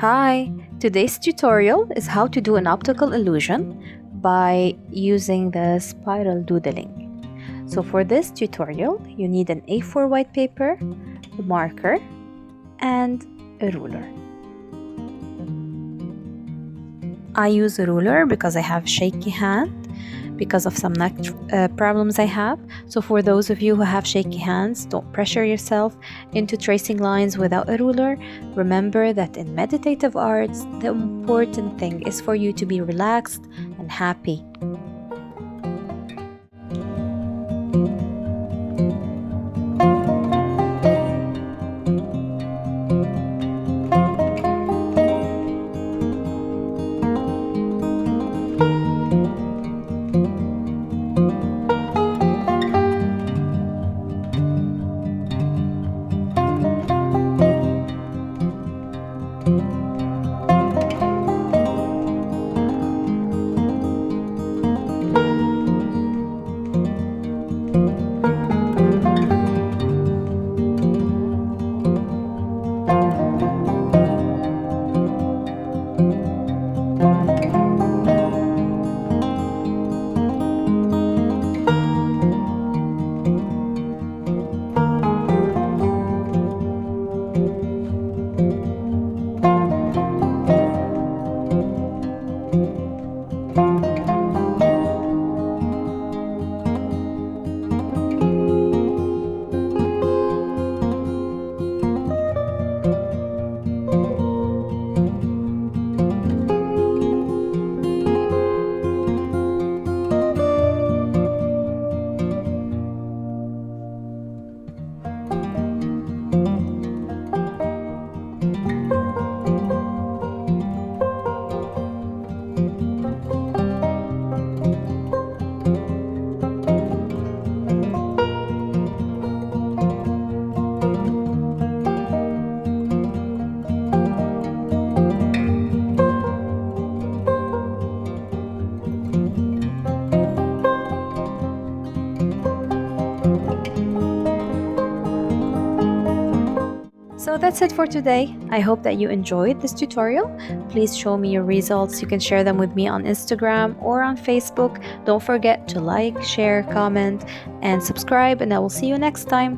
Hi, today's tutorial is how to do an optical illusion by using the spiral doodling. So for this tutorial, you need an A4 white paper, a marker, and a ruler. I use a ruler because I have shaky hand because of some neck problems I have. So for those of you who have shaky hands, don't pressure yourself into tracing lines without a ruler. Remember that in meditative arts, the important thing is for you to be relaxed and happy. So that's it for today. I hope that you enjoyed this tutorial. Please show me your results. You can share them with me on Instagram or on Facebook. Don't forget to like, share, comment, and subscribe, and I will see you next time.